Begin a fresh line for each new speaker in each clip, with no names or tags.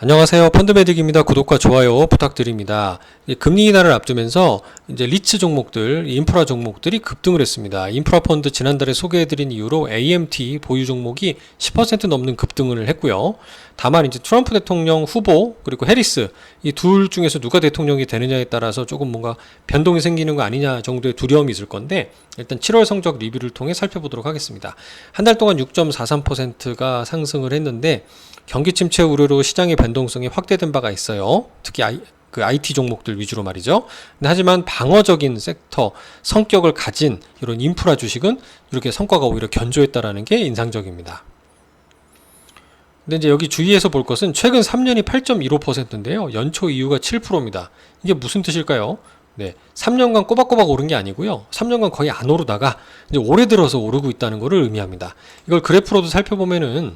안녕하세요. 펀드매직입니다. 구독과 좋아요 부탁드립니다. 금리 인하를 앞두면서 이제 리츠 종목들, 인프라 종목들이 급등을 했습니다. 인프라 펀드 지난달에 소개해드린 이후로 AMT 보유 종목이 10% 넘는 급등을 했고요. 다만 이제 트럼프 대통령 후보 그리고 해리스 이 둘 중에서 누가 대통령이 되느냐에 따라서 조금 뭔가 변동이 생기는 거 아니냐 정도의 두려움이 있을 건데 일단 7월 성적 리뷰를 통해 살펴보도록 하겠습니다. 한 달 동안 6.43%가 상승을 했는데 경기 침체 우려로 시장의 변동성이 확대된 바가 있어요. 특히 IT 종목들 위주로 말이죠. 근데 하지만 방어적인 섹터 성격을 가진 이런 인프라 주식은 이렇게 성과가 오히려 견조했다라는 게 인상적입니다. 근데 이제 여기 주의해서 볼 것은 최근 3년이 8.15%인데요. 연초 이유가 7%입니다. 이게 무슨 뜻일까요? 네, 3년간 꼬박꼬박 오른 게 아니고요. 3년간 거의 안 오르다가 이제 올해 들어서 오르고 있다는 것을 의미합니다. 이걸 그래프로도 살펴보면은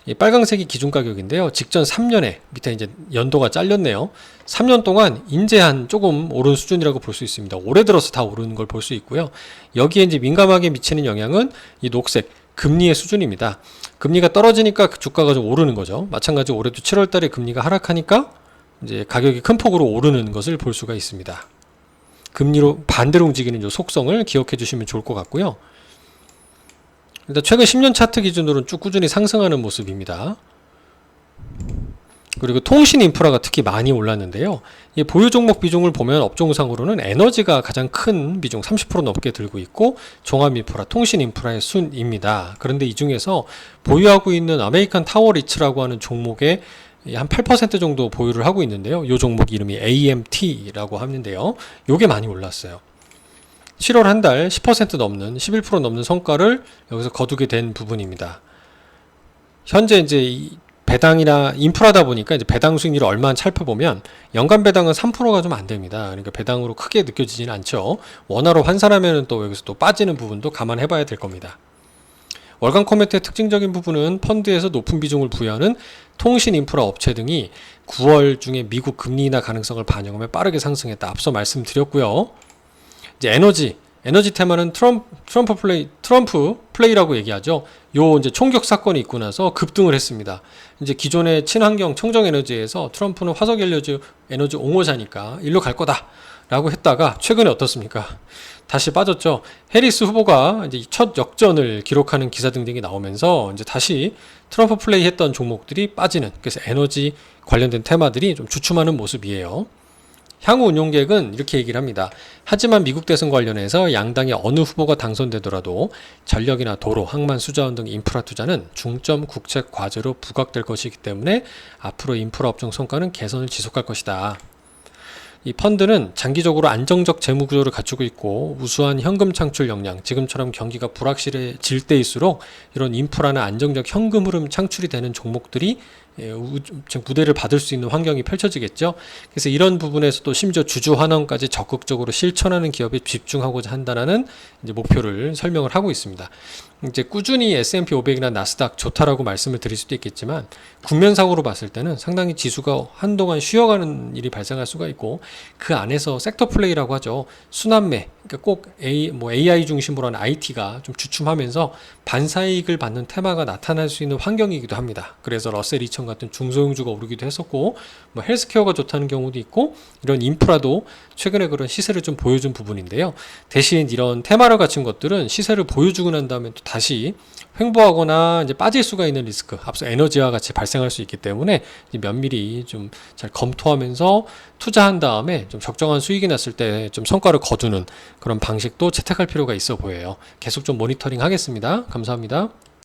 이 빨강색이 기준 가격인데요. 직전 3년에 밑에 이제 연도가 잘렸네요. 3년 동안 인제한 조금 오른 수준이라고 볼 수 있습니다. 올해 들어서 다 오르는 걸 볼 수 있고요. 여기에 이제 민감하게 미치는 영향은 이 녹색 금리의 수준입니다. 금리가 떨어지니까 그 주가가 좀 오르는 거죠. 마찬가지로 올해도 7월 달에 금리가 하락하니까 이제 가격이 큰 폭으로 오르는 것을 볼 수가 있습니다. 금리로 반대로 움직이는 이 속성을 기억해 주시면 좋을 것 같고요. 일단 최근 10년 차트 기준으로는 쭉 꾸준히 상승하는 모습입니다. 그리고 통신 인프라가 특히 많이 올랐는데요. 이 보유 종목 비중을 보면 업종상으로는 에너지가 가장 큰 비중 30% 넘게 들고 있고 종합 인프라, 통신 인프라의 순입니다. 그런데 이 중에서 보유하고 있는 아메리칸 타워 리츠라고 하는 종목에 한 8% 정도 보유를 하고 있는데요. 이 종목 이름이 AMT라고 하는데요. 요게 많이 올랐어요. 7월 한 달 10% 넘는 11% 넘는 성과를 여기서 거두게 된 부분입니다. 현재 이제 배당이나 인프라다 보니까 이제 배당 수익률을 얼마 살펴보면 연간 배당은 3%가 좀 안 됩니다. 그러니까 배당으로 크게 느껴지지는 않죠. 원화로 환산하면 또 여기서 또 빠지는 부분도 감안해 봐야 될 겁니다. 월간 코멘트의 특징적인 부분은 펀드에서 높은 비중을 부여하는 통신 인프라 업체 등이 9월 중에 미국 금리 인하 가능성을 반영하며 빠르게 상승했다. 앞서 말씀드렸고요. 이제 에너지 테마는 트럼프 플레이라고 얘기하죠. 요 이제 총격 사건이 있고 나서 급등을 했습니다. 이제 기존의 친환경 청정 에너지에서 트럼프는 화석 에너지 옹호자니까 일로 갈 거다라고 했다가 최근에 어떻습니까? 다시 빠졌죠. 해리스 후보가 이제 첫 역전을 기록하는 기사 등등이 나오면서 이제 다시 트럼프 플레이 했던 종목들이 빠지는, 그래서 에너지 관련된 테마들이 좀 주춤하는 모습이에요. 향후 운용 계획은 이렇게 얘기를 합니다. 하지만 미국 대선 관련해서 양당의 어느 후보가 당선되더라도 전력이나 도로, 항만, 수자원 등 인프라 투자는 중점 국책 과제로 부각될 것이기 때문에 앞으로 인프라 업종 성과는 개선을 지속할 것이다. 이 펀드는 장기적으로 안정적 재무 구조를 갖추고 있고 우수한 현금 창출 역량, 지금처럼 경기가 불확실해질 때일수록 이런 인프라나 안정적 현금 흐름 창출이 되는 종목들이 무대를 받을 수 있는 환경이 펼쳐지겠죠. 그래서 이런 부분에서 또 심지어 주주 환원까지 적극적으로 실천하는 기업에 집중하고자 한다는 이제 목표를 설명을 하고 있습니다. 이제 꾸준히 S&P 500이나 나스닥 좋다라고 말씀을 드릴 수도 있겠지만 국면상으로 봤을 때는 상당히 지수가 한동안 쉬어가는 일이 발생할 수가 있고 그 안에서 섹터 플레이라고 하죠. 순환매, 그러니까 꼭 AI 중심으로 하는 IT가 좀 주춤하면서 반사이익을 받는 테마가 나타날 수 있는 환경이기도 합니다. 그래서 러셀 2000 같은 중소형주가 오르기도 했었고 헬스케어가 좋다는 경우도 있고 이런 인프라도 최근에 그런 시세를 좀 보여준 부분인데요. 대신 이런 테마를 갖춘 것들은 시세를 보여주고 난 다음에 또 다시 횡보하거나 이제 빠질 수가 있는 리스크, 앞서 에너지와 같이 발생할 수 있기 때문에 면밀히 좀 잘 검토하면서 투자한 다음에 좀 적정한 수익이 났을 때 좀 성과를 거두는 그런 방식도 채택할 필요가 있어 보여요. 계속 좀 모니터링 하겠습니다. 감사합니다.